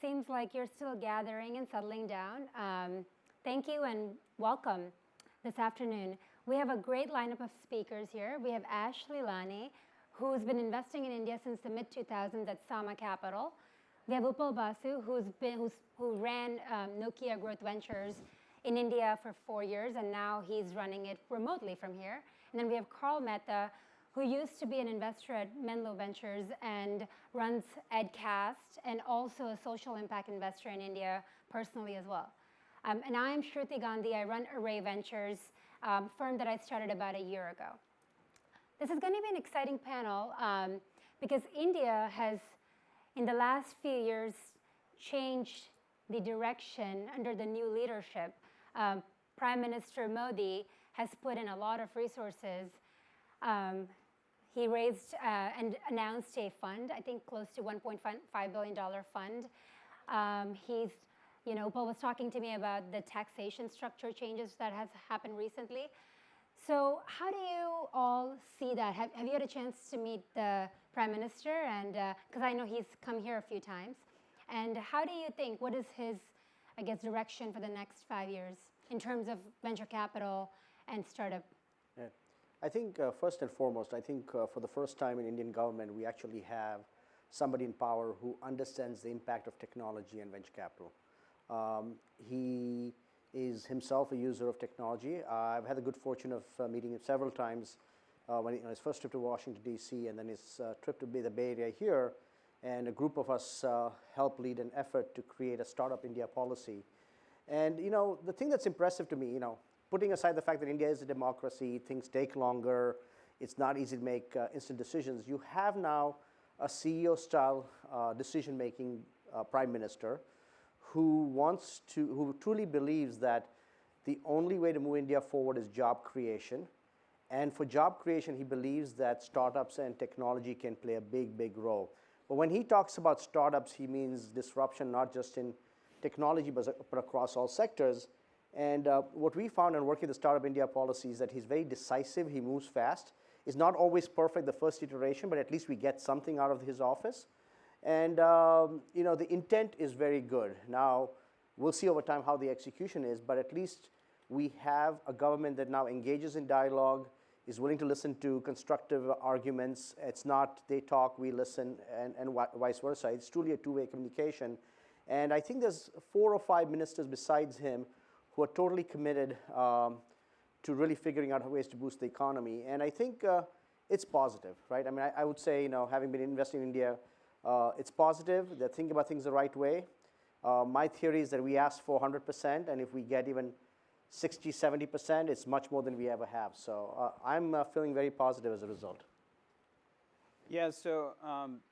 seems like you're still gathering and settling down. Thank you and welcome this afternoon. We have a great lineup of speakers here. We have Lilani, who's been investing in India since the mid-2000s at Saama Capital. We have Upal Basu, who ran Nokia Growth Ventures in India for 4 years, and now he's running it remotely from here. And then we have Karl Mehta, who used to be an investor at Menlo Ventures and runs EdCast, and also a social impact investor in India personally as well. And I'm Shruti Gandhi. I run Array Ventures, firm that I started about a year ago. This is going to be an exciting panel because India has, in the last few years, changed the direction under the new leadership. Prime Minister Modi has put in a lot of resources. He raised and announced a fund, I think close to $1.5 billion fund. Upal was talking to me about the taxation structure changes that has happened recently. So how do you all see that? Have you had a chance to meet the Prime Minister? And because I know he's come here a few times. And how do you think, what is his, I guess, direction for the next 5 years in terms of venture capital and startup? Yeah. I think first and foremost, I think for the first time in Indian government, we actually have somebody in power who understands the impact of technology and venture capital. He is himself a user of technology. I've had the good fortune of meeting him several times when his first trip to Washington, D.C., and then his trip to the Bay Area here. And a group of us helped lead an effort to create a Startup India policy. And the thing that's impressive to me, putting aside the fact that India is a democracy, things take longer, it's not easy to make instant decisions, you have now a CEO-style decision-making prime minister who truly believes that the only way to move India forward is job creation. And for job creation, he believes that startups and technology can play a big, big role. But when he talks about startups, he means disruption not just in technology, but across all sectors. And what we found in working the Startup India policy is that he's very decisive, he moves fast. It's not always perfect the first iteration, but at least we get something out of his office. And the intent is very good. Now, we'll see over time how the execution is, but at least we have a government that now engages in dialogue, is willing to listen to constructive arguments. It's not they talk, we listen, and vice versa. It's truly a two-way communication. And I think there's 4 or 5 ministers besides him who are totally committed to really figuring out ways to boost the economy. And I think it's positive, right? I mean, I would say, having been investing in India, it's positive. They're thinking about things the right way. My theory is that we ask for 100%, and if we get even 60, 70%, it's much more than we ever have. So I'm feeling very positive as a result. Yeah, so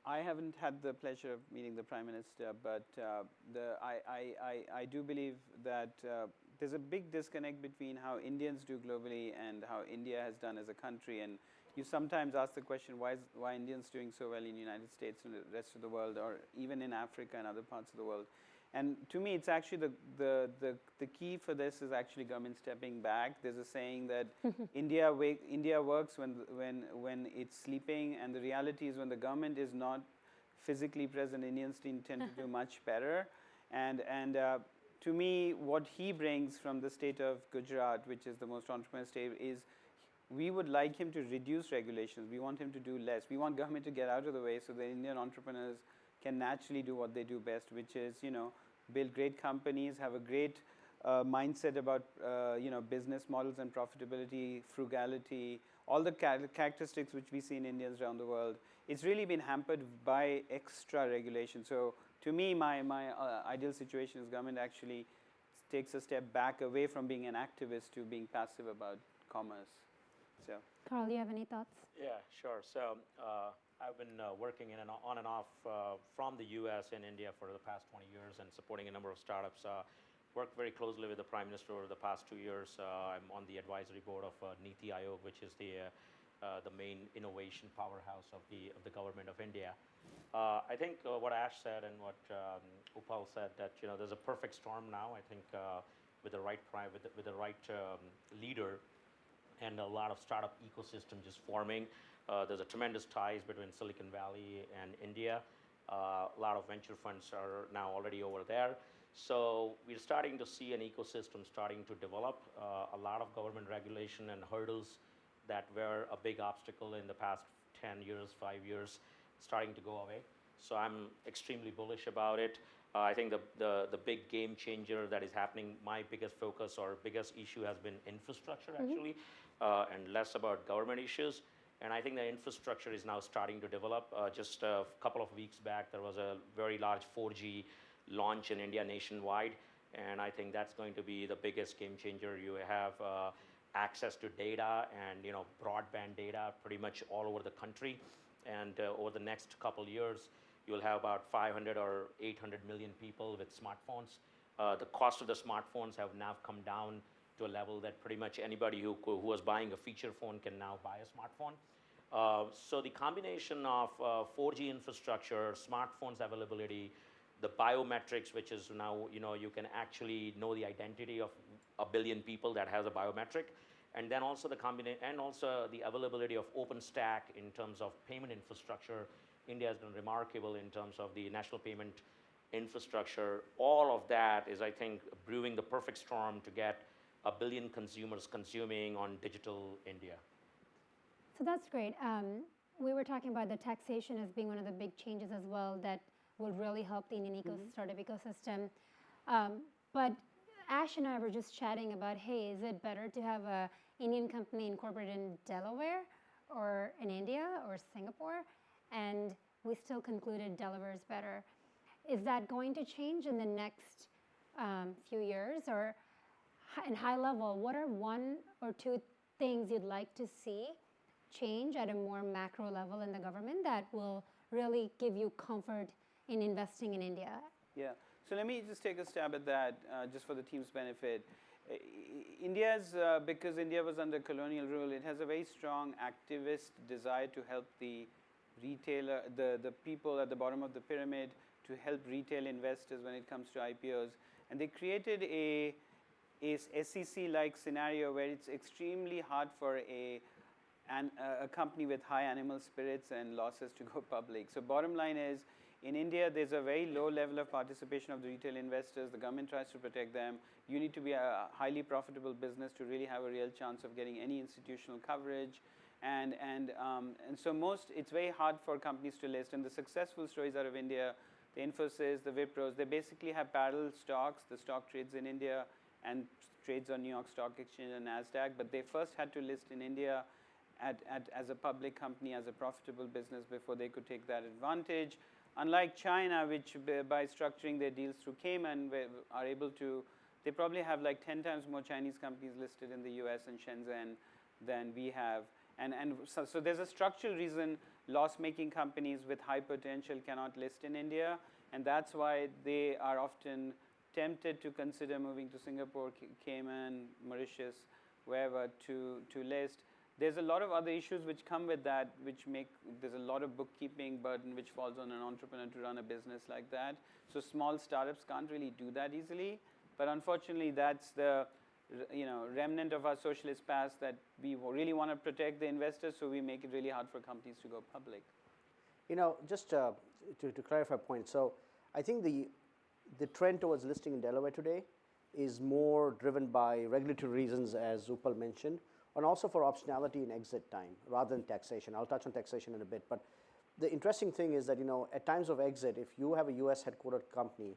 I haven't had the pleasure of meeting the Prime Minister, but I do believe that there's a big disconnect between how Indians do globally and how India has done as a country. And you sometimes ask the question, why Indians doing so well in the United States and the rest of the world, or even in Africa and other parts of the world? And to me, it's actually the key for this is actually government stepping back. There's a saying that India works when it's sleeping, and the reality is when the government is not physically present, Indians tend to do much better. And to me, what he brings from the state of Gujarat, which is the most entrepreneurial state, is we would like him to reduce regulations. We want him to do less. We want government to get out of the way so the Indian entrepreneurs can naturally do what they do best, which is, build great companies, have a great mindset about, business models and profitability, frugality, all the characteristics which we see in Indians around the world. It's really been hampered by extra regulation. So to me, my ideal situation is government actually takes a step back away from being an activist to being passive about commerce. So, Karl, do you have any thoughts? Yeah, sure. So I've been working on and off from the US and India for the past 20 years and supporting a number of startups. Worked very closely with the Prime Minister over the past 2 years. I'm on the advisory board of Niti Aayog, which is the main innovation powerhouse of the government of India. I think what Ash said and what Upal said, that there's a perfect storm now. I think with the right leader and a lot of startup ecosystem just forming. There's a tremendous ties between Silicon Valley and India. A lot of venture funds are now already over there. So we're starting to see an ecosystem starting to develop. A lot of government regulation and hurdles that were a big obstacle in the past 10 years, 5 years, starting to go away. So I'm extremely bullish about it. I think the big game changer that is happening, my biggest focus or biggest issue has been infrastructure actually, and less about government issues. And I think the infrastructure is now starting to develop. Just a couple of weeks back, there was a very large 4G launch in India nationwide. And I think that's going to be the biggest game changer. You have access to data and broadband data pretty much all over the country. And over the next couple years, you'll have about 500 or 800 million people with smartphones. The cost of the smartphones have now come down to a level that pretty much anybody who was buying a feature phone can now buy a smartphone. So the combination of 4G infrastructure, smartphones availability, the biometrics, which is now, you can actually know the identity of a billion people that has a biometric, and then also the combination, and also the availability of OpenStack in terms of payment infrastructure. India has been remarkable in terms of the national payment infrastructure. All of that is, I think, brewing the perfect storm to get a billion consumers consuming on digital India. So that's great. We were talking about the taxation as being one of the big changes as well that will really help the Indian startup ecosystem. But Ash and I were just chatting about, hey, is it better to have an Indian company incorporated in Delaware or in India or Singapore? And we still concluded Delaware is better. Is that going to change in the next few years? Or in high level, what are one or two things you'd like to see change at a more macro level in the government that will really give you comfort in investing in India? Yeah. So let me just take a stab at that, just for the team's benefit. Because India was under colonial rule, it has a very strong activist desire to help the retailer, the people at the bottom of the pyramid, to help retail investors when it comes to IPOs. And they created a SEC-like scenario where it's extremely hard for a company with high animal spirits and losses to go public. So bottom line is, in India, there's a very low level of participation of the retail investors. The government tries to protect them. You need to be a highly profitable business to really have a real chance of getting any institutional coverage. And so it's very hard for companies to list. And the successful stories out of India, the Infosys, the Wipros, they basically have parallel stocks. The stock trades in India and trades on New York Stock Exchange and NASDAQ. But they first had to list in India as a public company, as a profitable business before they could take that advantage. Unlike China, which by structuring their deals through Cayman are able to, they probably have like 10 times more Chinese companies listed in the US and Shenzhen than we have. And so there's a structural reason loss-making companies with high potential cannot list in India. And that's why they are often tempted to consider moving to Singapore, Cayman, Mauritius, wherever to list. There's a lot of other issues which come with that, there's a lot of bookkeeping burden which falls on an entrepreneur to run a business like that. So small startups can't really do that easily. But unfortunately, that's the remnant of our socialist past, that we really want to protect the investors, so we make it really hard for companies to go public. Just to clarify a point, so I think the trend towards listing in Delaware today is more driven by regulatory reasons, as Upal mentioned, and also for optionality in exit time rather than taxation. I'll touch on taxation in a bit, but the interesting thing is that at times of exit, if you have a U.S. headquartered company,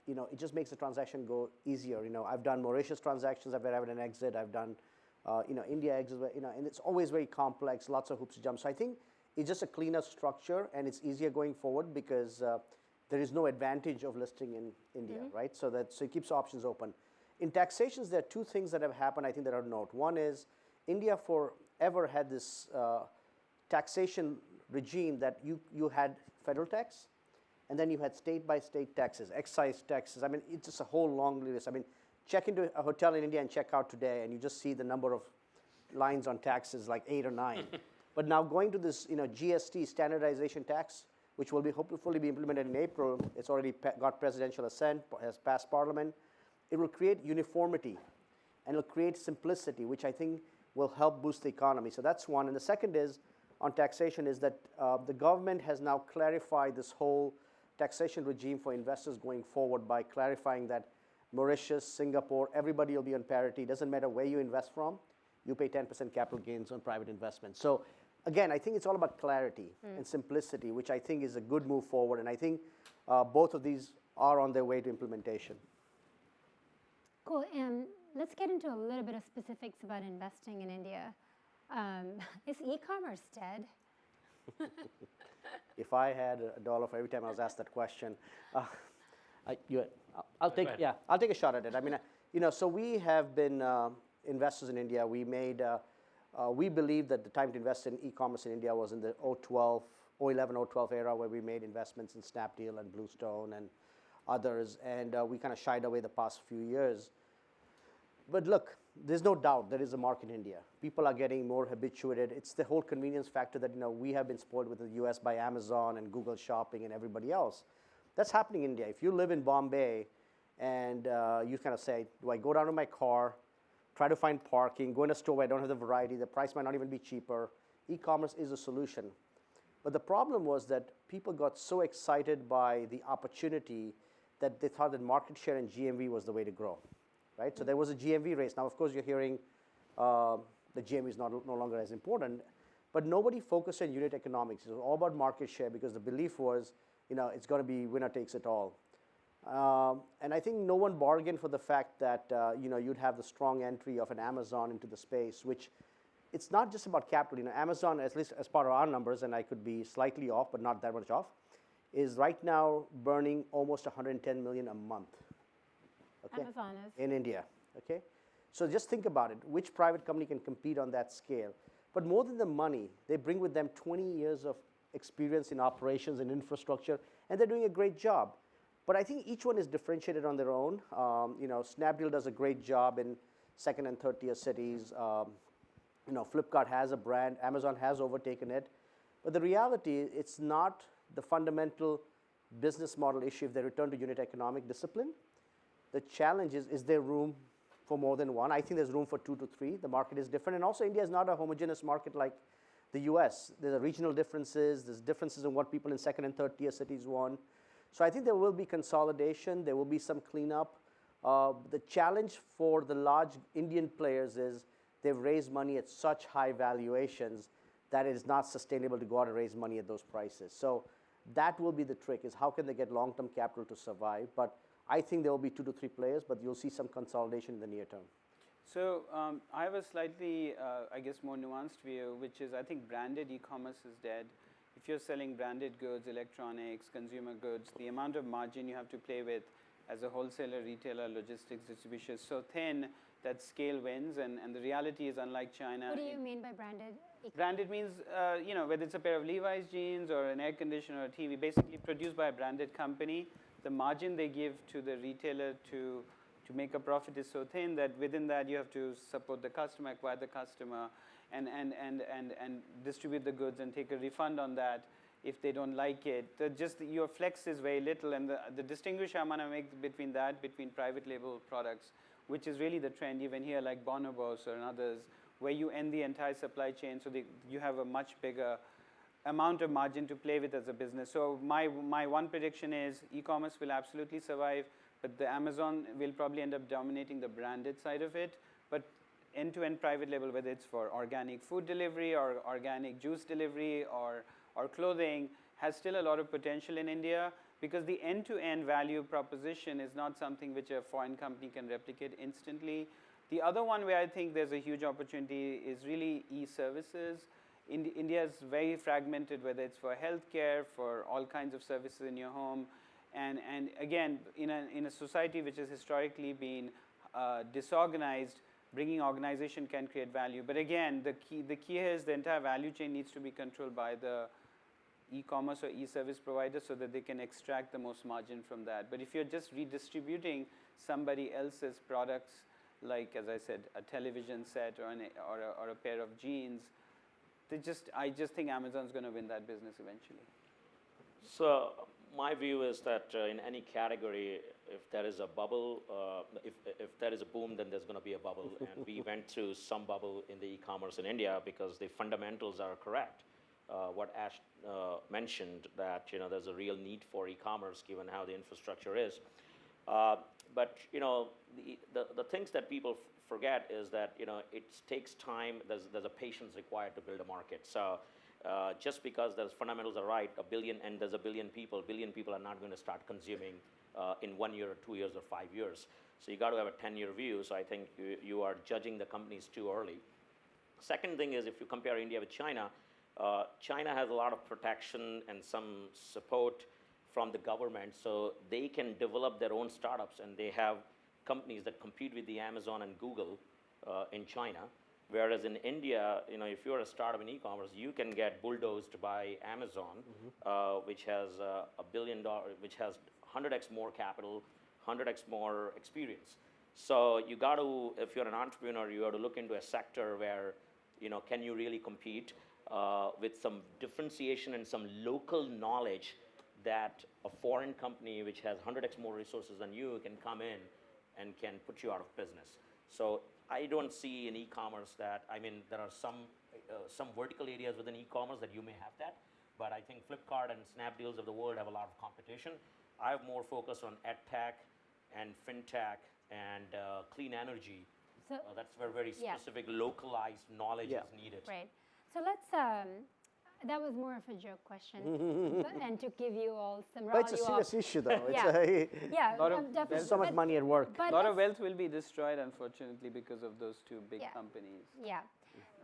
it just makes the transaction go easier. I've done Mauritius transactions where I've had an exit. I've done India exits, and it's always very complex, lots of hoops to jump. So I think it's just a cleaner structure, and it's easier going forward because there is no advantage of listing in India, right? So it keeps options open. In taxations, there are two things that have happened, I think, that are note. One is India forever had this taxation regime that you had federal tax, and then you had state-by-state taxes, excise taxes. I mean, it's just a whole long list. I mean, check into a hotel in India and check out today, and you just see the number of lines on taxes, like 8 or 9. But now going to this GST, standardization tax, which will be hopefully be implemented in April, it's already got presidential assent, has passed parliament. It will create uniformity, and it'll create simplicity, which I think will help boost the economy. So that's one. And the second is on taxation is that the government has now clarified this whole taxation regime for investors going forward by clarifying that Mauritius, Singapore, everybody will be on parity. Doesn't matter where you invest from, you pay 10% capital gains on private investments. So again, I think it's all about clarity and simplicity, which I think is a good move forward. And I think both of these are on their way to implementation. Cool. And let's get into a little bit of specifics about investing in India. Is e-commerce dead? If I had $1 for every time I was asked that question, I'll take a shot at it. I mean, so we have been investors in India. We believe that the time to invest in e-commerce in India was in the 2011, 2012 era, where we made investments in Snapdeal and Bluestone and others, and we kind of shied away the past few years. But look, there's no doubt there is a market in India. People are getting more habituated. It's the whole convenience factor that we have been spoiled with the US by Amazon and Google Shopping and everybody else. That's happening in India. If you live in Bombay and you kind of say, do I go down to my car, try to find parking, go in a store where I don't have the variety, the price might not even be cheaper, e-commerce is a solution. But the problem was that people got so excited by the opportunity that they thought that market share and GMV was the way to grow. Right? So there was a GMV race. Now, of course, you're hearing the GMV is no longer as important, but nobody focused on unit economics. It was all about market share because the belief was, it's going to be winner takes it all. And I think no one bargained for the fact that, you'd have the strong entry of an Amazon into the space, which it's not just about capital. Amazon, at least as part of our numbers, and I could be slightly off, but not that much off, is right now burning almost $110 million a month. Okay? Amazon is. In India, okay? So just think about it. Which private company can compete on that scale? But more than the money, they bring with them 20 years of experience in operations and infrastructure, and they're doing a great job. But I think each one is differentiated on their own. Snapdeal does a great job in second and third tier cities. Flipkart has a brand. Amazon has overtaken it. But the reality, it's not the fundamental business model issue if they return to unit economic discipline. The challenge is there room for more than one? I think there's room for 2 to 3. The market is different. And also, India is not a homogeneous market like the US. There are regional differences. There's differences in what people in second and third tier cities want. So I think there will be consolidation. There will be some cleanup. The challenge for the large Indian players is they've raised money at such high valuations that it is not sustainable to go out and raise money at those prices. So that will be the trick, is how can they get long-term capital to survive? But I think there will be 2 to 3 players, but you'll see some consolidation in the near term. So I have a slightly, more nuanced view, which is I think branded e-commerce is dead. If you're selling branded goods, electronics, consumer goods, the amount of margin you have to play with as a wholesaler, retailer, logistics, distribution is so thin that scale wins. And the reality is, unlike China. What do you mean by branded? Branded means, whether it's a pair of Levi's jeans or an air conditioner or a TV, basically produced by a branded company. The margin they give to the retailer to make a profit is so thin that within that you have to support the customer, acquire the customer, and distribute the goods and take a refund on that if they don't like it. Your flex is very little, and the distinguisher I'm going to make between private label products, which is really the trend even here, like Bonobos or others, where you end the entire supply chain so you have a much bigger amount of margin to play with as a business. So my one prediction is e-commerce will absolutely survive, but the Amazon will probably end up dominating the branded side of it. But end-to-end private label, whether it's for organic food delivery or organic juice delivery or clothing, has still a lot of potential in India, because the end-to-end value proposition is not something which a foreign company can replicate instantly. The other one where I think there's a huge opportunity is really e-services. India is very fragmented, whether it's for healthcare, for all kinds of services in your home. And again, in a society which has historically been disorganized, bringing organization can create value. But again, the key here is the entire value chain needs to be controlled by the e-commerce or e-service provider so that they can extract the most margin from that. But if you're just redistributing somebody else's products, like, as I said, a television set or a pair of jeans, I just think Amazon's going to win that business eventually. So my view is that in any category, if there is a bubble, if there is a boom, then there's going to be a bubble. And we went through some bubble in the e-commerce in India because the fundamentals are correct. what Ash mentioned, that there's a real need for e-commerce given how the infrastructure is. But the things that people forget is that it takes time. There's a patience required to build a market. So just because those fundamentals are right, there's a billion people are not going to start consuming in 1 year or 2 years or 5 years. So you got to have a 10-year view. So I think you are judging the companies too early. Second thing is, if you compare India with China, China has a lot of protection and some support from the government, so they can develop their own startups, and they have companies that compete with the Amazon and Google in China. Whereas in India, if you're a startup in e-commerce, you can get bulldozed by Amazon, which has $1 billion, which has 100x more capital, 100x more experience. So you got to, if you're an entrepreneur, you have to look into a sector where, can you really compete with some differentiation and some local knowledge that a foreign company which has 100x more resources than you can come in and can put you out of business. So I don't see in e-commerce that, there are some vertical areas within e-commerce that you may have that, but I think Flipkart and Snapdeals of the world have a lot of competition. I have more focus on edtech and fintech and clean energy. So that's where very specific localized knowledge is needed. Right. So let's, that was more of a joke question, and to give you all some raw. But it's a serious issue, though. Yeah, There's definitely. so much money at work. A lot of wealth will be destroyed, unfortunately, because of those two big companies. Yeah,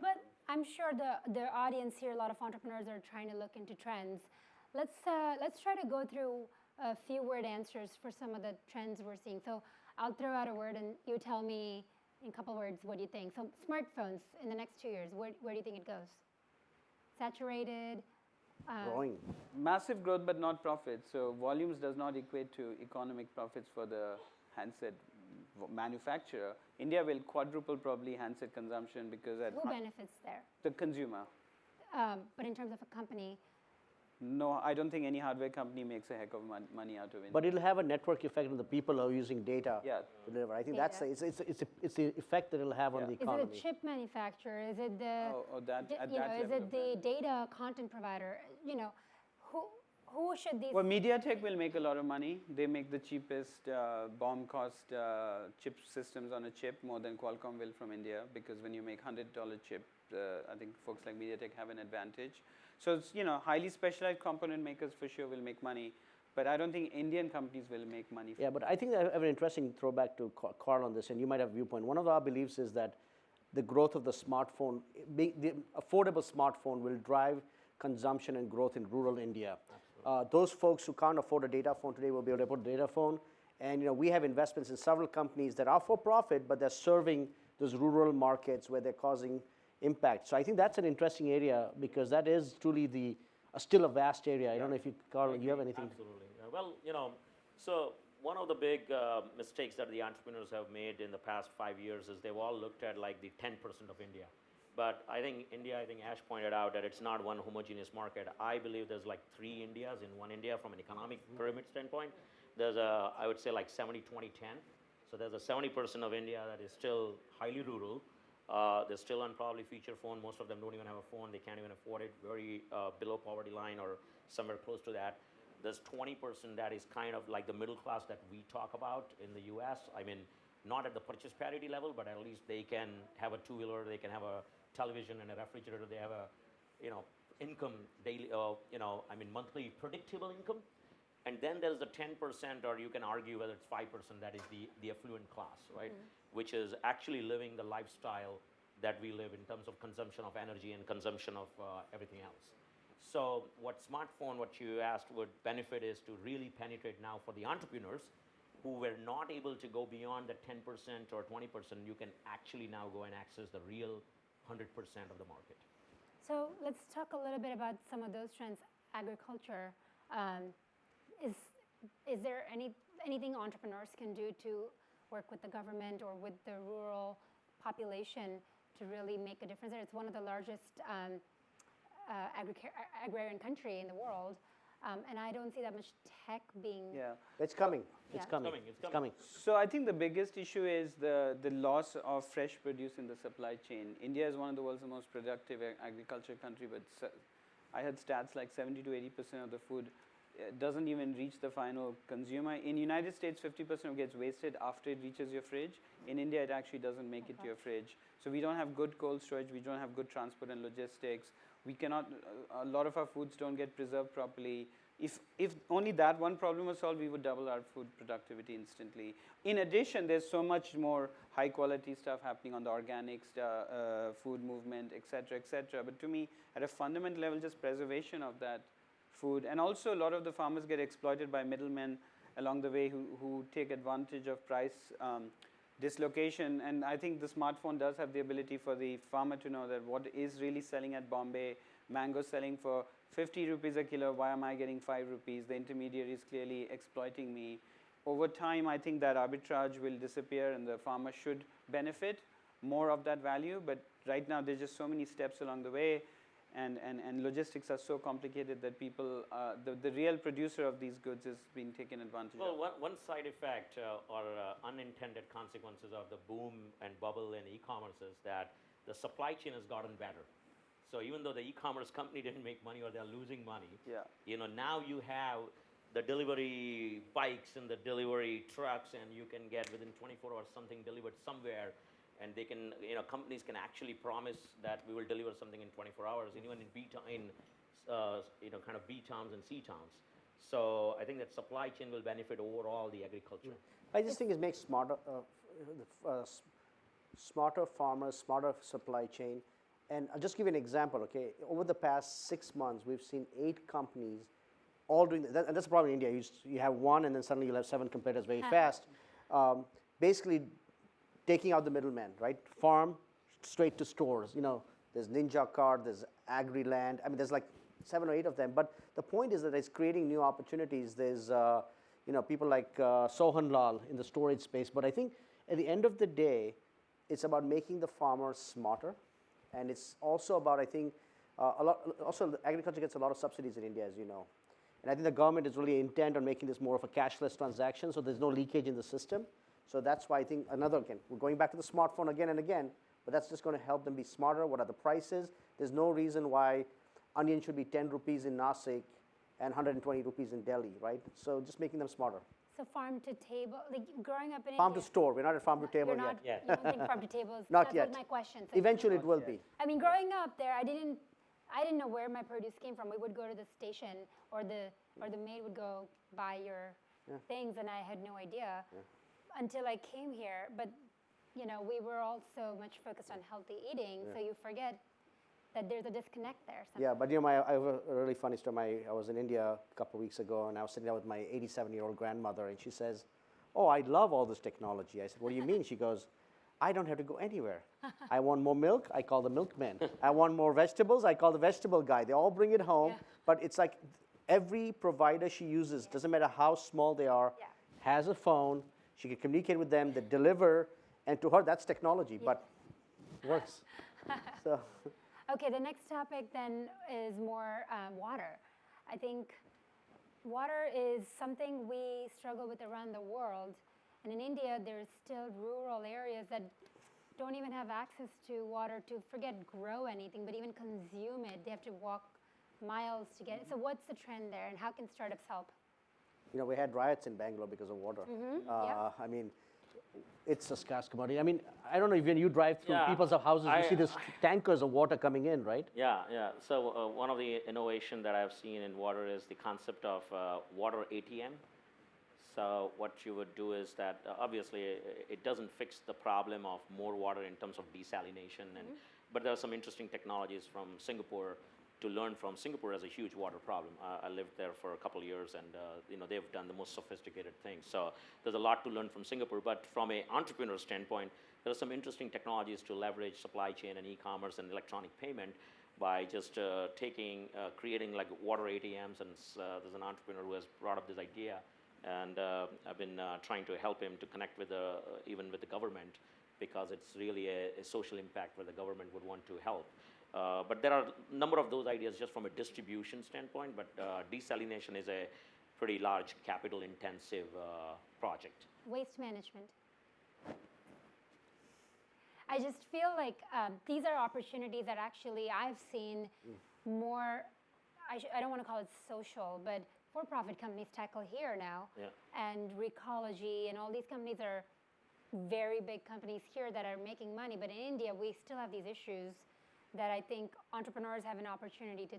but I'm sure the audience here, a lot of entrepreneurs are trying to look into trends. Let's try to go through a few word answers for some of the trends we're seeing. So I'll throw out a word, and you tell me in a couple words what you think. So smartphones in the next 2 years, where do you think it goes? Saturated? Growing. Massive growth, but not profits. So volumes does not equate to economic profits for the handset manufacturer. India will quadruple probably handset consumption because who benefits there? The consumer. But in terms of a company. No, I don't think any hardware company makes a heck of money out of it. But it'll have a network effect on the people who are using data to deliver. I think that's it's the effect that it'll have on the economy. Is it a chip manufacturer? Is it the is it the data content provider? Who should these? Well, MediaTek will make a lot of money. They make the cheapest BOM cost chip systems on a chip, more than Qualcomm will from India, because when you make $100 chip, I think folks like MediaTek have an advantage. So it's, highly specialized component makers for sure will make money, but I don't think Indian companies will make money. But I think I have an interesting throwback to Karl on this, and you might have a viewpoint. One of our beliefs is that the growth of the smartphone, the affordable smartphone, will drive consumption and growth in rural India. Those folks who can't afford a data phone today will be able to afford a data phone. And we have investments in several companies that are for profit, but they're serving those rural markets where they're causing impact. So I think that's an interesting area, because that is truly still a vast area. I don't know if Karl, you have anything? Absolutely. Well, so one of the big mistakes that the entrepreneurs have made in the past 5 years is they've all looked at like the 10% of India. But I think Ash pointed out that it's not one homogeneous market. I believe there's like 3 Indias in one India from an economic pyramid standpoint. There's I would say like 70, 20, 10. So there's a 70% of India that is still highly rural. They're still on probably feature phone. Most of them don't even have a phone. They can't even afford it. Very below poverty line or somewhere close to that. There's 20% that is kind of like the middle class that we talk about in the US. Not at the purchase parity level, but at least they can have a two-wheeler, they can have a television and a refrigerator. They have a, income daily, monthly predictable income. And then there's the 10%, or you can argue whether it's 5%, that is the affluent class, right? Which is actually living the lifestyle that we live in terms of consumption of energy and consumption of everything else. So what you asked would benefit is to really penetrate now for the entrepreneurs who were not able to go beyond the 10% or 20%. You can actually now go and access the real 100% of the market. So let's talk a little bit about some of those trends. Agriculture. Is there anything entrepreneurs can do to work with the government or with the rural population to really make a difference there? It's one of the largest agrarian country in the world, and I don't see that much tech being. It's coming. Yeah. It's coming. So I think the biggest issue is the loss of fresh produce in the supply chain. India is one of the world's most productive agriculture country, but I had stats like 70 to 80% of the food doesn't even reach the final consumer. In United States, 50% gets wasted after it reaches your fridge. In India, it actually doesn't make it to your fridge. So we don't have good cold storage. We don't have good transport and logistics. We cannot, a lot of our foods don't get preserved properly. If only that one problem was solved, we would double our food productivity instantly. In addition, there's so much more high quality stuff happening on the organics, food movement, et cetera, But to me, at a fundamental level, just preservation of that food. And also, a lot of the farmers get exploited by middlemen along the way who take advantage of price dislocation. And I think the smartphone does have the ability for the farmer to know that what is really selling at Bombay, mango selling for 50 rupees a kilo, why am I getting 5 rupees? The intermediary is clearly exploiting me. Over time, I think that arbitrage will disappear and the farmer should benefit more of that value. But right now, there's just so many steps along the way. And logistics are so complicated that people, the real producer of these goods is being taken advantage of. Well, one side effect or unintended consequences of the boom and bubble in e-commerce is that the supply chain has gotten better. So even though the e-commerce company didn't make money or they're losing money, now you have the delivery bikes and the delivery trucks, and you can get within 24 hours something delivered somewhere. And they can, companies can actually promise that we will deliver something in 24 hours, and even in kind of B towns and C towns. So I think that supply chain will benefit overall the agriculture. I just think it makes smarter farmers, smarter supply chain. And I'll just give you an example, okay? Over the past 6 months, we've seen 8 companies all doing that. And that's the problem in India. You have one, and then suddenly you'll have 7 competitors very fast. Basically, taking out the middleman, right? Farm, straight to stores. There's Ninja Cart, there's AgriLand. I mean, there's like 7 or 8 of them. But the point is that it's creating new opportunities. There's, people like Sohan Lal in the storage space. But I think at the end of the day, it's about making the farmer smarter. And it's also about, I think, also agriculture gets a lot of subsidies in India, as you know. And I think the government is really intent on making this more of a cashless transaction, so there's no leakage in the system. So that's why I think again, we're going back to the smartphone again and again, but that's just going to help them be smarter. What are the prices? There's no reason why onion should be 10 rupees in Nasik and 120 rupees in Delhi, right? So just making them smarter. So farm to table, like growing up in Farm India. to store. We're not at farm to table yet. Yet. You don't think farm to table is, Not that yet. was my question. So Eventually it will be. I mean, growing up there, I didn't know where my produce came from. We would go to the station, or the maid would go buy your things, and I had no idea until I came here. But we were all so much focused on healthy eating, so you forget that there's a disconnect there. Yeah, but I have a really funny story. I was in India a couple of weeks ago, and I was sitting there with my 87-year-old grandmother, and she says, "Oh, I love all this technology." I said, "What do you mean?" She goes, "I don't have to go anywhere. I want more milk, I call the milkman. I want more vegetables, I call the vegetable guy. They all bring it home." But it's like every provider she uses, doesn't matter how small they are, has a phone. She can communicate with them, they deliver, and to her, that's technology, but it works. So. Okay, the next topic then is more water. I think water is something we struggle with around the world. And in India, there's still rural areas that don't even have access to water to grow anything, but even consume it. They have to walk miles to get it. So what's the trend there, and how can startups help? We had riots in Bangalore because of water. I mean, it's a scarce commodity. I mean, I don't know if when you drive through people's houses, you see these tankers of water coming in, right? Yeah. So one of the innovation that I've seen in water is the concept of water ATM. So what you would do is that obviously it doesn't fix the problem of more water in terms of desalination, but there are some interesting technologies from Singapore to learn from. Singapore has a huge water problem. I lived there for a couple of years, and they've done the most sophisticated things. So there's a lot to learn from Singapore. But from an entrepreneur standpoint, there are some interesting technologies to leverage supply chain and e-commerce and electronic payment by just creating like water ATMs. And there's an entrepreneur who has brought up this idea, and I've been trying to help him to connect with even with the government, because it's really a social impact where the government would want to help. But there are a number of those ideas just from a distribution standpoint, but desalination is a pretty large capital-intensive project. Waste management. I just feel like these are opportunities that actually I've seen more I don't want to call it social, but for-profit companies tackle here now. Yeah. And Recology and all these companies are very big companies here that are making money. But in India, we still have these issues that I think entrepreneurs have an opportunity to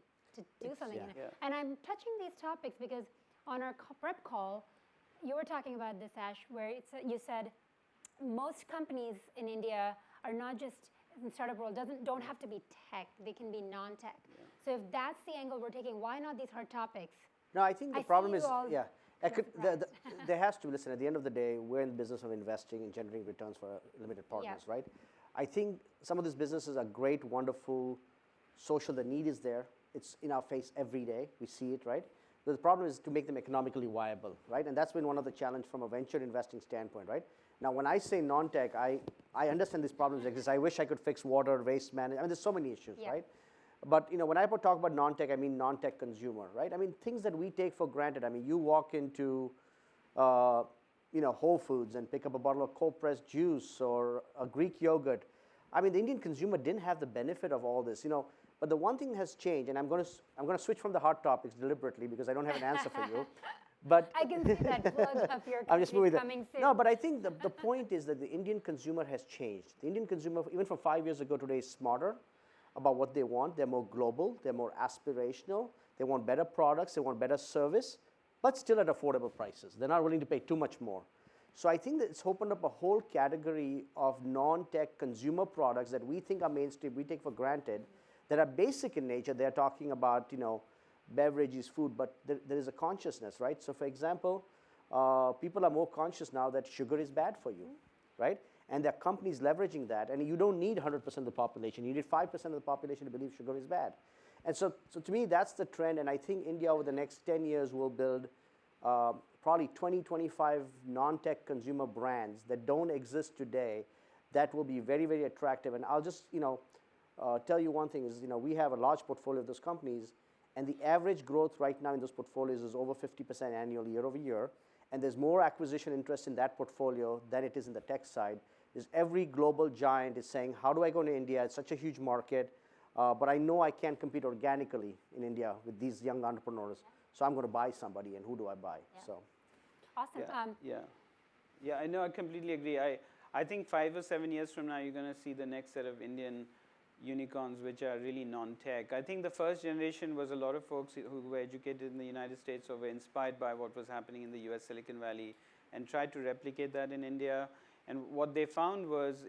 do something. Yeah. And I'm touching these topics because on our prep call, you were talking about this, Ash, where you said most companies in India are not just in startup world, don't have to be tech, they can be non-tech. Yeah. So if that's the angle we're taking, why not these hard topics? No, I think the problem is, yeah, surprised. there has to, listen, at the end of the day, we're in the business of investing and generating returns for limited partners, right? I think some of these businesses are great, wonderful, social, the need is there. It's in our face every day, we see it, right? But the problem is to make them economically viable, right? And that's been one of the challenge from a venture investing standpoint, right? Now, when I say non-tech, I understand these problems exist. I wish I could fix water, waste management. I mean, there's so many issues, right? But when I talk about non-tech, I mean non-tech consumer, right? I mean, things that we take for granted. I mean, you walk into, Whole Foods and pick up a bottle of cold pressed juice or a Greek yogurt. I mean, the Indian consumer didn't have the benefit of all this, But the one thing has changed, and I'm going to switch from the hard topics deliberately because I don't have an answer for you. But I can see that plug of your I'm just moving coming soon. No, but I think the point is that the Indian consumer has changed. The Indian consumer, even from 5 years ago today, is smarter about what they want. They're more global. They're more aspirational. They want better products. They want better service, but still at affordable prices. They're not willing to pay too much more. So I think that it's opened up a whole category of non-tech consumer products that we think are mainstream, we take for granted, that are basic in nature. They're talking about, beverages, food, but there is a consciousness, right? So for example, people are more conscious now that sugar is bad for you, right? And there are companies leveraging that, and you don't need 100% of the population. You need 5% of the population to believe sugar is bad. And so to me, that's the trend, and I think India over the next 10 years will build probably 20, 25 non-tech consumer brands that don't exist today that will be very, very attractive. And I'll just, tell you one thing is, we have a large portfolio of those companies, and the average growth right now in those portfolios is over 50% annually, year over year. And there's more acquisition interest in that portfolio than it is in the tech side. There's every global giant is saying, how do I go to India? It's such a huge market, but I know I can't compete organically in India with these young entrepreneurs. So I'm going to buy somebody, and who do I buy? Yeah. So, awesome. Yeah, I know. I completely agree. I think 5 or 7 years from now, you're going to see the next set of Indian unicorns which are really non-tech. I think the first generation was a lot of folks who were educated in the United States or were inspired by what was happening in the US Silicon Valley and tried to replicate that in India. And what they found was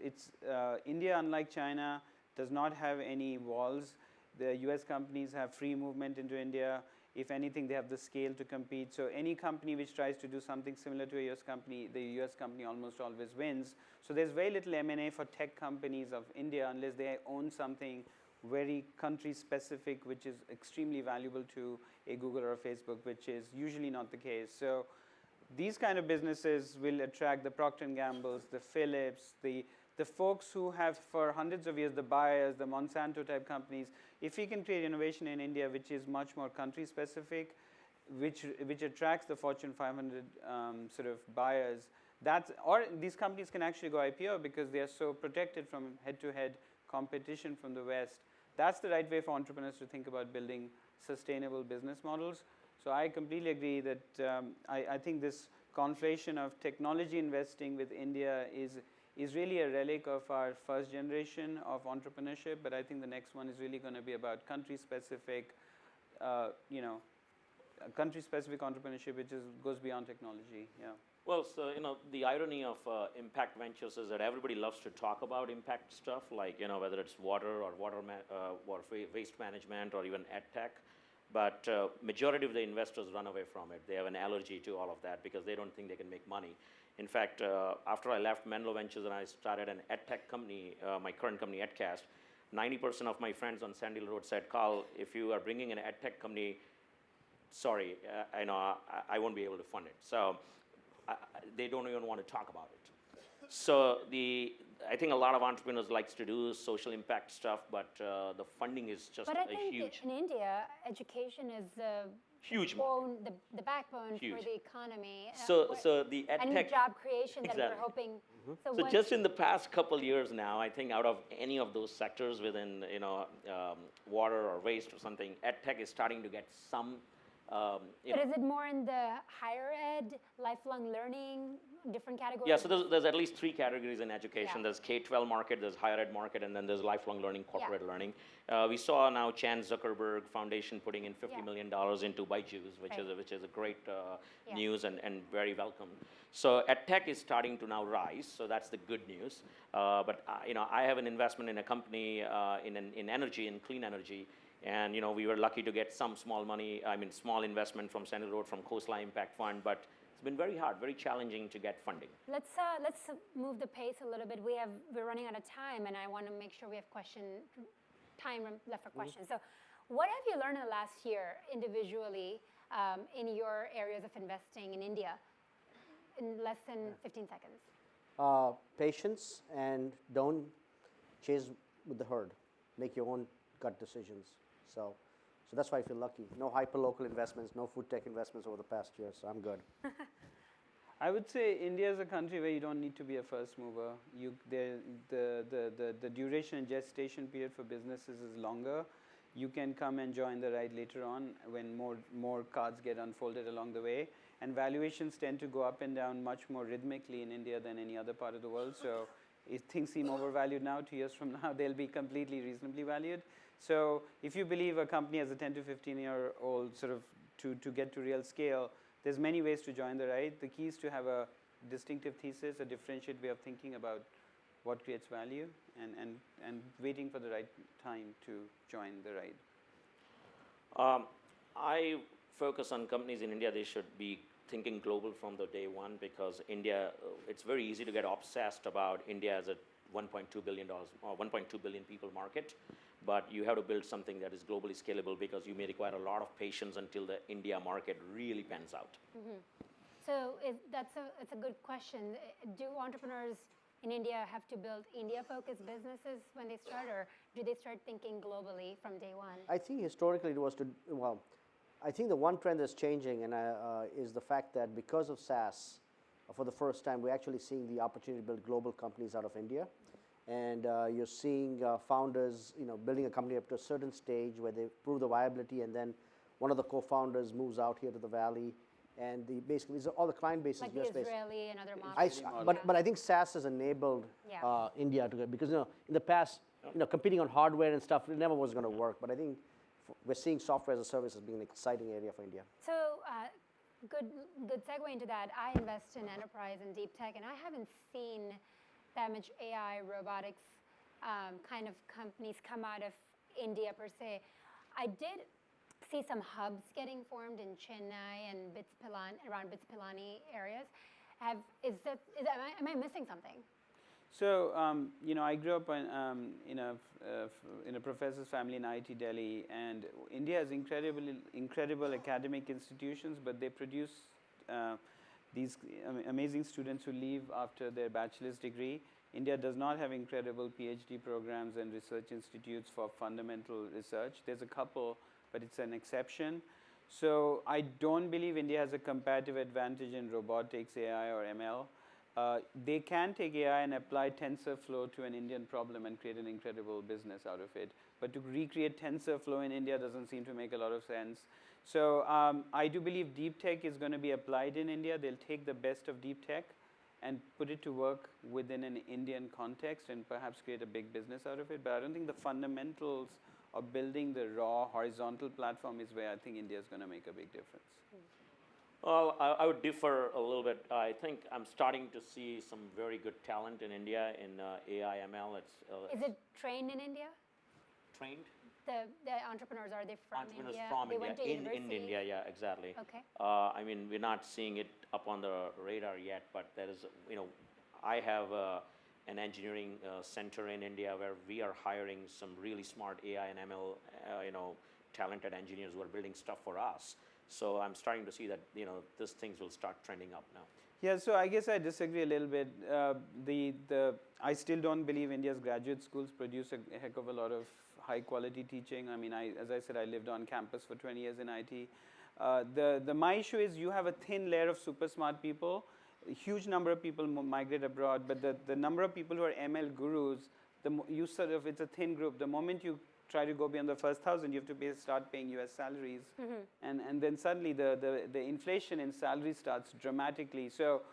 India, unlike China, does not have any walls. The US companies have free movement into India. If anything, they have the scale to compete. So any company which tries to do something similar to a US company, the US company almost always wins. So there's very little M&A for tech companies of India unless they own something very country specific, which is extremely valuable to a Google or a Facebook, which is usually not the case. So these kind of businesses will attract the Procter & Gamble's, the Philips, the folks who have for hundreds of years, the Bayers, the Monsanto type companies. If we can create innovation in India, which is much more country specific, which attracts the Fortune 500 sort of buyers, or these companies can actually go IPO because they are so protected from head-to-head competition from the West. That's the right way for entrepreneurs to think about building sustainable business models. So I completely agree that I think this conflation of technology investing with India is really a relic of our first generation of entrepreneurship, but I think the next one is really going to be about country-specific, country-specific entrepreneurship, which goes beyond technology. Yeah. Well, so the irony of impact ventures is that everybody loves to talk about impact stuff, like whether it's water or waste management or even ed tech. But majority of the investors run away from it. They have an allergy to all of that because they don't think they can make money. In fact, after I left Menlo Ventures and I started an EdTech company, my current company, EdCast, 90% of my friends on Sand Hill Road said, Karl, if you are bringing an EdTech company, sorry, I won't be able to fund it. So they don't even want to talk about it. So I think a lot of entrepreneurs likes to do social impact stuff, but the funding is just But I think huge. in India, education is the Huge the backbone Huge. for the economy. So the and EdTech job creation that Exactly. we're hoping. So just in the past couple years now, I think out of any of those sectors within water or waste or something, EdTech is starting to get some. But is it more in the higher ed, lifelong learning, different categories? Yeah, so there's at least 3 categories in education. Yeah. There's K-12 market, there's higher ed market, and then there's lifelong learning, corporate learning. We saw now Chan Zuckerberg Foundation putting in $50 million into Byju's, which is a great news and very welcome. So EdTech is starting to now rise, so that's the good news. But I have an investment in a company in energy, in clean energy. And we were lucky to get some small investment from Senate Road, from Coastline Impact Fund, but it's been very hard, very challenging to get funding. Let's move the pace a little bit. We're running out of time, and I want to make sure we have time left for questions. So, what have you learned in the last year individually in your areas of investing in India? In less than 15 seconds. Patience, and don't chase with the herd. Make your own gut decisions. So that's why I feel lucky. No hyper-local investments, no food tech investments over the past year, so I'm good. I would say India is a country where you don't need to be a first mover. The duration and gestation period for businesses is longer. You can come and join the ride later on when more cards get unfolded along the way. And valuations tend to go up and down much more rhythmically in India than any other part of the world. So if things seem overvalued now, 2 years from now, they'll be completely reasonably valued. So if you believe a company has a 10 to 15-year-old sort of to get to real scale, there's many ways to join the ride. The key is to have a distinctive thesis, a differentiated way of thinking about what creates value, and waiting for the right time to join the ride. I focus on companies in India. They should be thinking global from the day one, because India, it's very easy to get obsessed about India as a $1.2 billion or 1.2 billion people market, but you have to build something that is globally scalable, because you may require a lot of patience until the India market really pans out. Mm-hmm. So it's a good question. Do entrepreneurs in India have to build India-focused businesses when they start, or do they start thinking globally from day one? I think historically it was I think the one trend that's changing is the fact that because of SaaS, for the first time, we're actually seeing the opportunity to build global companies out of India. And you're seeing founders, building a company up to a certain stage where they prove the viability, and then one of the co-founders moves out here to the valley, and basically all the client base like is the US-based. Israeli and other models. But I think SaaS has enabled India to get, because in the past, competing on hardware and stuff, it never was going to work. But I think we're seeing software as a service as being an exciting area for India. So good segue into that. I invest in enterprise and deep tech, and I haven't seen that much AI, robotics kind of companies come out of India per se. I did see some hubs getting formed in Chennai and around Bits Pilani areas. Am I missing something? So I grew up in a professor's family in IIT Delhi, and India has incredible academic institutions, but they produce these amazing students who leave after their bachelor's degree. India does not have incredible PhD programs and research institutes for fundamental research. There's a couple, but it's an exception. So I don't believe India has a comparative advantage in robotics, AI, or ML. They can take AI and apply TensorFlow to an Indian problem and create an incredible business out of it. But to recreate TensorFlow in India doesn't seem to make a lot of sense. So I do believe deep tech is going to be applied in India. They'll take the best of deep tech and put it to work within an Indian context and perhaps create a big business out of it. But I don't think the fundamentals of building the raw horizontal platform is where I think India is going to make a big difference. Well, I would differ a little bit. I think I'm starting to see some very good talent in India in AI, ML. Is it trained in India? Trained? The entrepreneurs, are they from Entrepreneurs India? from they India. Went to in university? India, yeah, exactly. Okay. I mean, we're not seeing it up on the radar yet, but there is, I have an engineering center in India where we are hiring some really smart AI and ML, talented engineers who are building stuff for us. So I'm starting to see that, these things will start trending up now. Yeah, so I guess I disagree a little bit. I still don't believe India's graduate schools produce a heck of a lot of high quality teaching. I mean, as I said, I lived on campus for 20 years in IT. My issue is you have a thin layer of super smart people. A huge number of people migrate abroad, but the number of people who are ML gurus, it's a thin group. The moment you try to go beyond the first 1,000, you have to start paying US salaries. And then suddenly the inflation in salary starts dramatically. So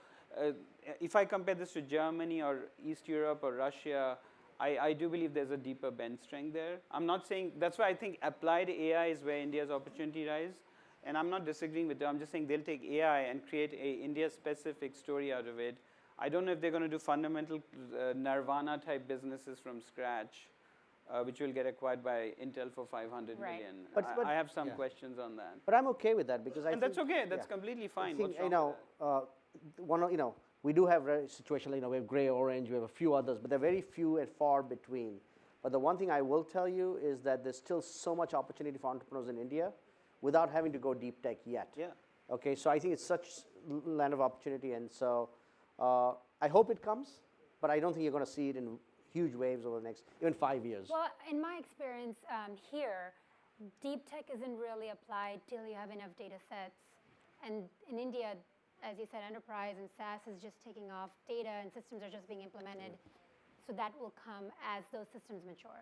if I compare this to Germany or East Europe or Russia, I do believe there's a deeper bench strength there. I'm not saying, that's why I think applied AI is where India's opportunity lies. And I'm not disagreeing with them. I'm just saying they'll take AI and create a India-specific story out of it. I don't know if they're going to do fundamental Nirvana-type businesses from scratch, which will get acquired by Intel for 500 million. But I have some questions on that. But I'm okay with that because I think that's okay. That's completely fine. I think, What's wrong with that? we do have a situation, we have gray, orange, we have a few others, but they're very few and far between. But the one thing I will tell you is that there's still so much opportunity for entrepreneurs in India without having to go deep tech yet. Yeah. Okay, so I think it's such land of opportunity, and so I hope it comes, but I don't think you're going to see it in huge waves over the next even 5 years. Well, in my experience here, deep tech isn't really applied till you have enough data sets. And in India, as you said, enterprise and SaaS is just taking off. Data and systems are just being implemented. So that will come as those systems mature.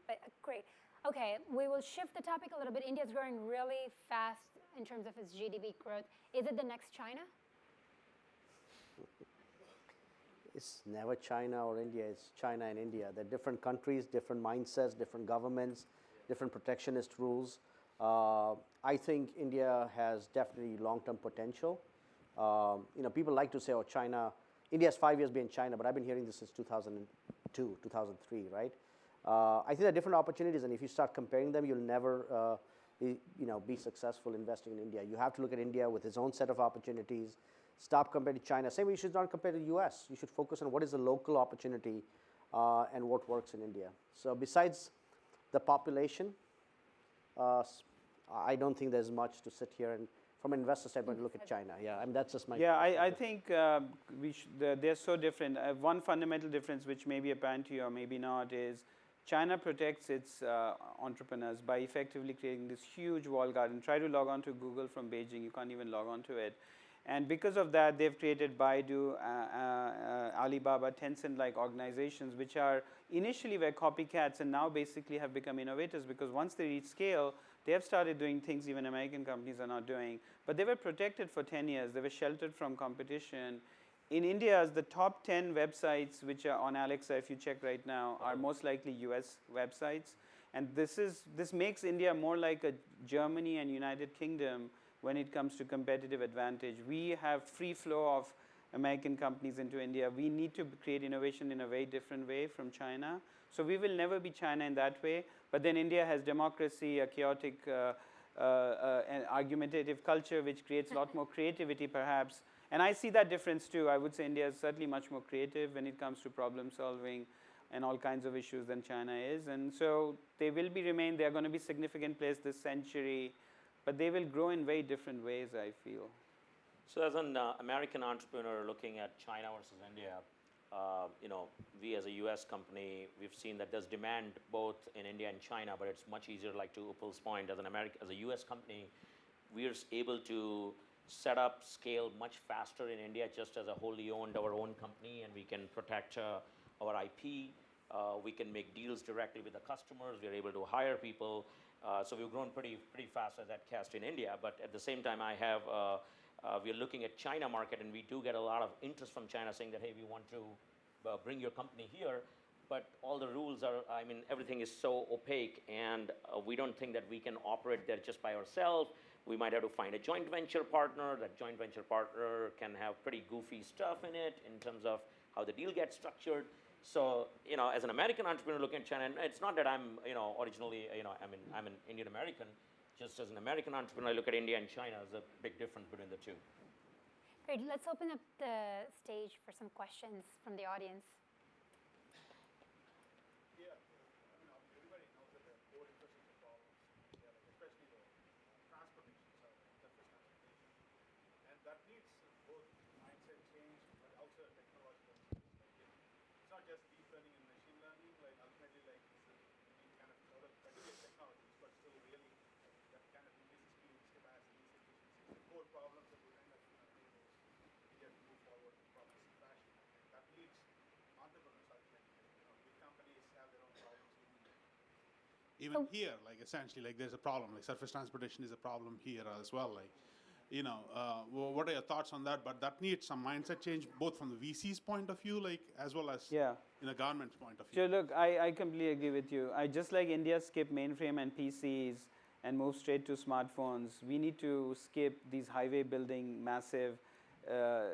But great. Okay, we will shift the topic a little bit. India's growing really fast in terms of its GDP growth. Is it the next China? It's never China or India, it's China and India. They're different countries, different mindsets, different governments, different protectionist rules. I think India has definitely long-term potential. People like to say, oh, China, India has 5 years been China, but I've been hearing this since 2002, 2003, right? I think there are different opportunities, and if you start comparing them, you'll never be successful investing in India. You have to look at India with its own set of opportunities. Stop comparing to China. Same way you should not compare to the US. You should focus on what is the local opportunity and what works in India. So besides the population, I don't think there's much to sit here and from an investor standpoint look at China. Yeah, I mean, that's just my I think they're so different. One fundamental difference which may be apparent to you or maybe not is China protects its entrepreneurs by effectively creating this huge walled garden. Try to log on to Google from Beijing, you can't even log on to it. And because of that, they've created Baidu, Alibaba, Tencent-like organizations, which are initially were copycats and now basically have become innovators because once they reach scale, they have started doing things even American companies are not doing. But they were protected for 10 years. They were sheltered from competition. In India, the top 10 websites which are on Alexa, if you check right now, are most likely US websites. And this makes India more like a Germany and United Kingdom when it comes to competitive advantage. We have free flow of American companies into India. We need to create innovation in a very different way from China. So we will never be China in that way. But then India has democracy, a chaotic an argumentative culture which creates a lot more creativity perhaps. And I see that difference too. I would say India is certainly much more creative when it comes to problem solving and all kinds of issues than China is. And so they will remain, they are going to be significant players this century. But they will grow in very different ways, I feel. So as an American entrepreneur looking at China versus India, we as a US company, we've seen that there's demand both in India and China, but it's much easier, like to Upal's point, as a US company, we're able to set up, scale much faster in India just as a wholly owned our own company, and we can protect our IP. We can make deals directly with the customers. We're able to hire people. So we've grown pretty fast as EdCast in India, but at the same time, we're looking at China market, and we do get a lot of interest from China saying that, hey, we want to bring your company here, but all the rules are, everything is so opaque, and we don't think that we can operate there just by ourselves. We might have to find a joint venture partner. That joint venture partner can have pretty goofy stuff in it in terms of how the deal gets structured. So, as an American entrepreneur looking at China, and it's not that I'm, originally, I'm an Indian American. Just as an American entrepreneur, I look at India and China as a big difference between the two. Great. Let's open up the stage for some questions from the audience. Yeah, everybody knows that there are core infrastructure problems, especially the transportation side, surface transportation, and that needs both mindset change, but also technological change. It's not just deep learning and machine learning. Ultimately, you need kind of cutting-edge technologies, but still really that kind of increases speeds, capacities, efficiencies. The core problems that we're kind of India to move forward in progressive fashion, and that needs entrepreneurs ultimately. Big companies have their own problems. Even here, like essentially, like there's a problem. Like surface transportation is a problem here as well. Like, what are your thoughts on that? But that needs some mindset change, both from the VC's point of view, like as well as in a government's point of view. So look, I completely agree with you. I just like India skipped mainframe and PCs and moved straight to smartphones. We need to skip these highway building massive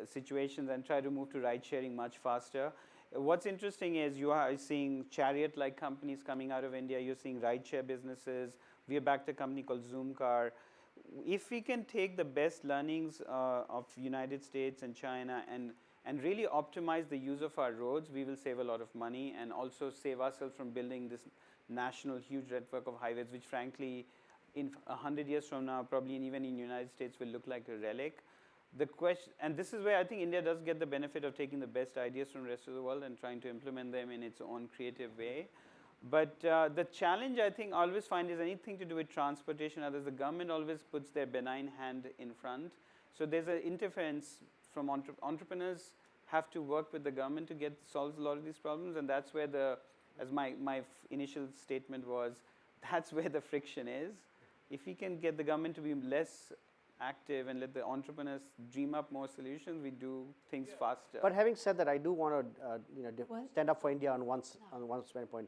situations and try to move to ride sharing much faster. What's interesting is you are seeing chariot-like companies coming out of India. You're seeing rideshare businesses. We are backed a company called Zoomcar. If we can take the best learnings of United States and China and really optimize the use of our roads, we will save a lot of money and also save ourselves from building this national huge network of highways, which frankly, in 100 years from now, probably even in the United States, will look like a relic. The question, and this is where I think India does get the benefit of taking the best ideas from the rest of the world and trying to implement them in its own creative way. But the challenge I think I always find is anything to do with transportation. Others, the government always puts their benign hand in front. So there's an interference from entrepreneurs have to work with the government to solve a lot of these problems, and that's where as my initial statement was, that's where the friction is. If we can get the government to be less active and let the entrepreneurs dream up more solutions, we do things faster. But having said that, I do want to stand up for India on one standpoint.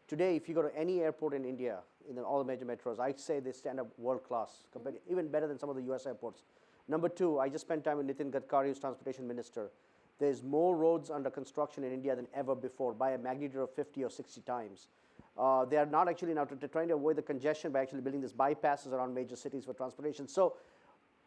Today, if you go to any airport in India, in all the major metros, I'd say they stand up world class, even better than some of the US airports. Number two, I just spent time with Nitin Gadkari, who's transportation minister. There's more roads under construction in India than ever before by a magnitude of 50 or 60 times. They are not actually now trying to avoid the congestion by actually building these bypasses around major cities for transportation. So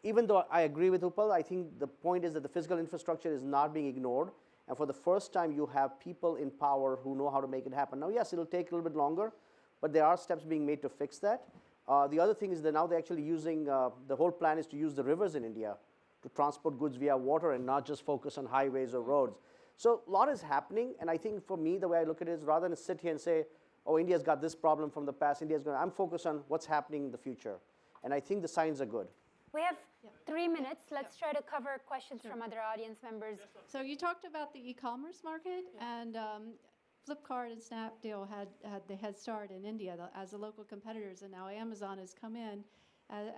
even though I agree with Upal, I think the point is that the physical infrastructure is not being ignored. And for the first time, you have people in power who know how to make it happen. Now, yes, it'll take a little bit longer, but there are steps being made to fix that. The other thing is that now they're actually using, the whole plan is to use the rivers in India to transport goods via water and not just focus on highways or roads. So a lot is happening, and I think for me, the way I look at it is rather than sit here and say, oh, India's got this problem from the past, I'm focused on what's happening in the future. And I think the signs are good. We have 3 minutes. Let's try to cover questions from other audience members. So you talked about the e-commerce market, and Flipkart and Snapdeal had the head start in India as the local competitors, and now Amazon has come in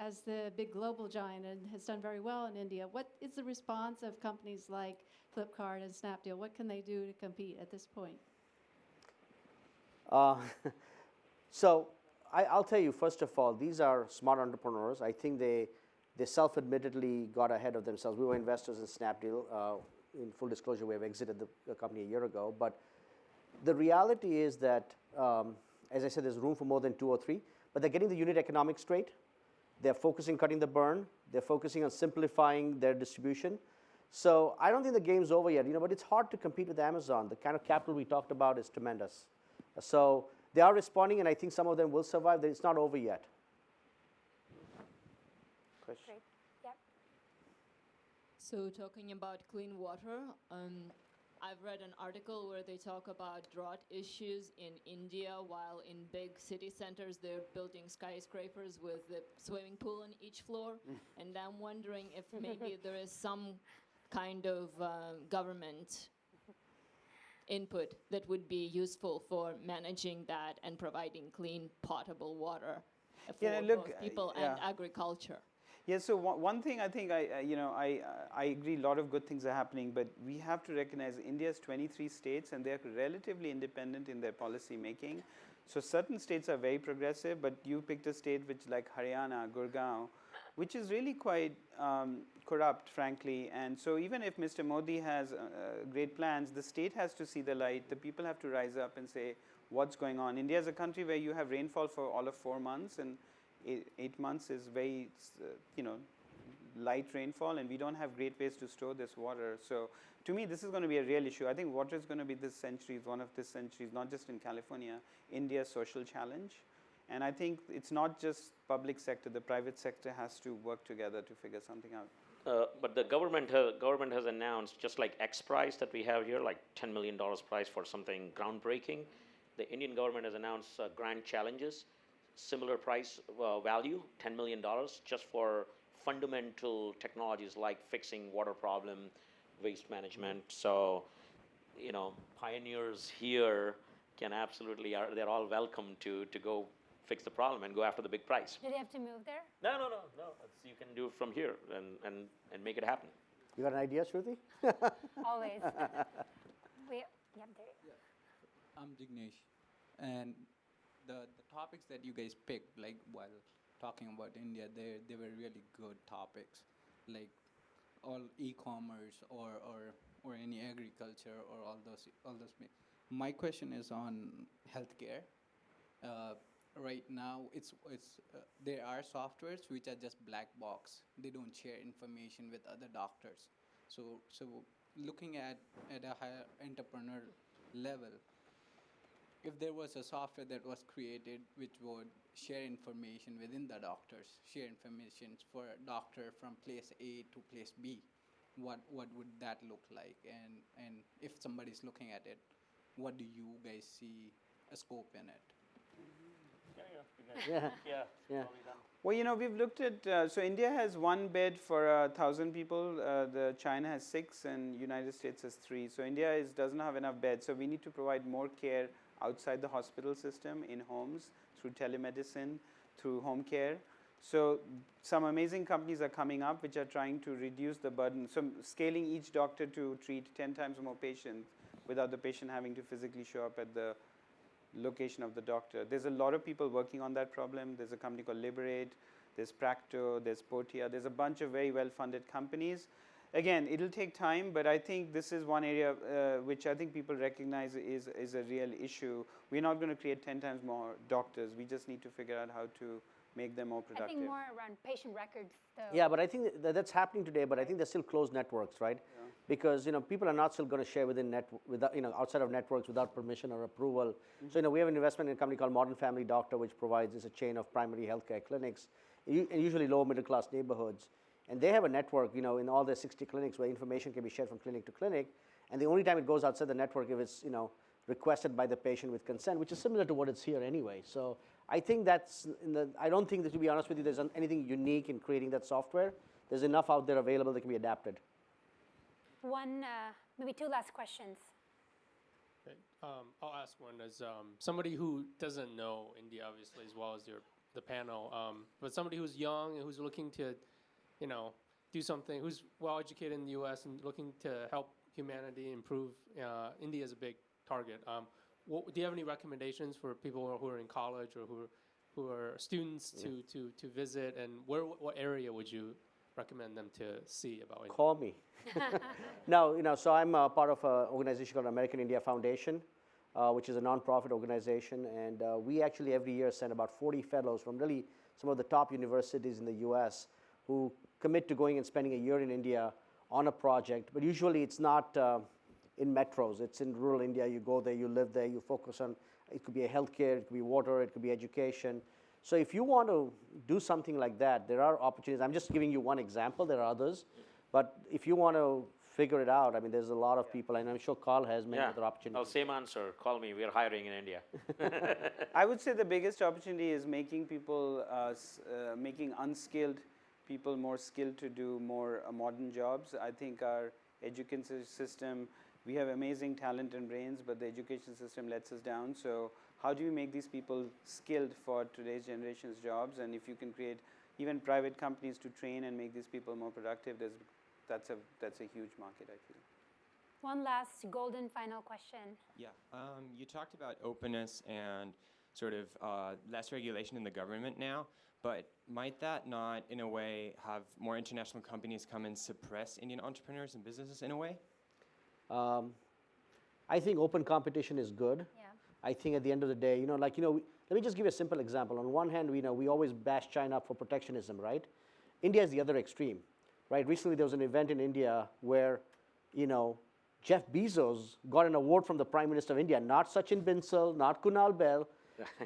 as the big global giant and has done very well in India. What is the response of companies like Flipkart and Snapdeal? What can they do to compete at this point? So I'll tell you, first of all, these are smart entrepreneurs. I think they self-admittedly got ahead of themselves. We were investors in Snapdeal. In full disclosure, we have exited the company a year ago. But the reality is that, as I said, there's room for more than 2 or 3. But they're getting the unit economics straight. They're focusing on cutting the burn. They're focusing on simplifying their distribution. So I don't think the game's over yet. But it's hard to compete with Amazon. The kind of capital we talked about is tremendous. So they are responding, and I think some of them will survive. It's not over yet. Great. Yep. So talking about clean water, I've read an article where they talk about drought issues in India, while in big city centers they're building skyscrapers with a swimming pool on each floor. And I'm wondering if maybe there is some kind of government input that would be useful for managing that and providing clean, potable water for both people and agriculture. Yeah, so one thing I think I agree a lot of good things are happening, but we have to recognize India has 23 states and they're relatively independent in their policy making. So certain states are very progressive, but you picked a state which like Haryana, Gurgaon, which is really quite corrupt, frankly. And so even if Mr. Modi has great plans, the state has to see the light. The people have to rise up and say, what's going on? India is a country where you have rainfall for all of 4 months, and 8 months is very, light rainfall, and we don't have great ways to store this water. So to me, this is going to be a real issue. I think water is going to be this century's, one of this century's, not just in California, India's social challenge. And I think it's not just public sector, the private sector has to work together to figure something out. But the government has announced, just like X prize that we have here, like $10 million prize for something groundbreaking. The Indian government has announced grand challenges, similar price value, $10 million, just for fundamental technologies like fixing water problem, waste management. So, pioneers here can absolutely, they're all welcome to go fix the problem and go after the big price. Do they have to move there? No. You can do it from here and make it happen. You got an idea, Shruti? Always. Yep, there you go. I'm Jignesh, and the topics that you guys picked, like while talking about India, they were really good topics, like all e-commerce or any agriculture or all those. My question is on healthcare. Right now, there are softwares which are just black box. They don't share information with other doctors. So looking at a higher entrepreneur level, if there was a software that was created which would share information within the doctors, share information for a doctor from place A to place B, what would that look like? And if somebody's looking at it, what do you guys see a scope in it? Yeah. Well, we've looked at, so India has 1 bed for 1,000 people, China has 6 and United States has 3. So India doesn't have enough beds, so we need to provide more care outside the hospital system, in homes, through telemedicine, through home care. So some amazing companies are coming up which are trying to reduce the burden. So scaling each doctor to treat 10 times more patients without the patient having to physically show up at the location of the doctor. There's a lot of people working on that problem. There's a company called Liberate, there's Practo, there's Portia, there's a bunch of very well-funded companies. Again, it'll take time, but I think this is one area which I think people recognize is a real issue. We're not going to create 10 times more doctors. We just need to figure out how to make them more productive. I think more around patient records, though. Yeah, but I think that's happening today. But I think there's still closed networks, right? Yeah. Because people are not still going to share within outside of networks without permission or approval. Mm-hmm. So we have an investment in a company called Modern Family Doctor, which provides a chain of primary healthcare clinics, and usually lower middle class neighborhoods. And they have a network, in all their 60 clinics where information can be shared from clinic to clinic. And the only time it goes outside the network if it's requested by the patient with consent, which is similar to what it's here anyway. So I think I don't think that, to be honest with you, there's anything unique in creating that software. There's enough out there available that can be adapted. Maybe 2 last questions. Okay. I'll ask one as somebody who doesn't know India, obviously, as well as the panel, but somebody who's young and who's looking to, do something, who's well-educated in the U.S. and looking to help humanity improve. India is a big target. Do you have any recommendations for people who are in college or who are students to visit, and what area would you recommend them to see about India? Call me. No, so I'm part of an organization called American India Foundation, which is a nonprofit organization, and we actually every year send about 40 fellows from really some of the top universities in the U.S. who commit to going and spending a year in India on a project. But usually it's not in metros. It's in rural India. You go there, you live there, you focus on, it could be a healthcare, it could be water, it could be education. So if you want to do something like that, there are opportunities. I'm just giving you one example. There are others. But if you want to figure it out, there's a lot of people, and I'm sure Karl has many other opportunities. Oh, same answer. Call me. We are hiring in India. I would say the biggest opportunity is making people, making unskilled people more skilled to do more modern jobs. I think our education system, we have amazing talent and brains, but the education system lets us down. So how do you make these people skilled for today's generation's jobs? And if you can create even private companies to train and make these people more productive, that's a huge market, I feel. One last golden final question. Yeah, you talked about openness and sort of less regulation in the government now, but might that not, in a way, have more international companies come and suppress Indian entrepreneurs and businesses in a way? I think open competition is good. Yeah. I think at the end of the day, let me just give you a simple example. On one hand, we always bash China for protectionism, right? India is the other extreme, right? Recently, there was an event in India where, Jeff Bezos got an award from the Prime Minister of India, not Sachin Bansal, not Kunal Bell.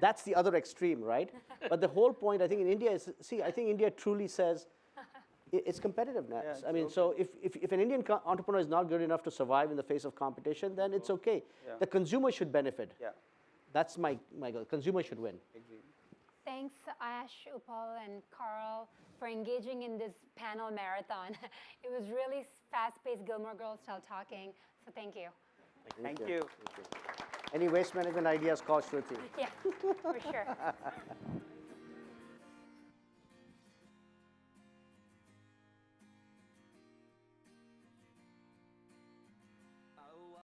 That's the other extreme, right? But the whole point, I think, in India is, I think India truly says it's competitiveness. Yeah, so if an Indian entrepreneur is not good enough to survive in the face of competition, then it's okay. Yeah. The consumer should benefit. Yeah. That's my goal. Consumer should win. Agreed. Thanks, Ash, Upal, and Karl, for engaging in this panel marathon. It was really fast-paced Gilmore Girls style talking, so thank you. Thank you. Any waste management ideas, call Shruti. Yeah, for sure.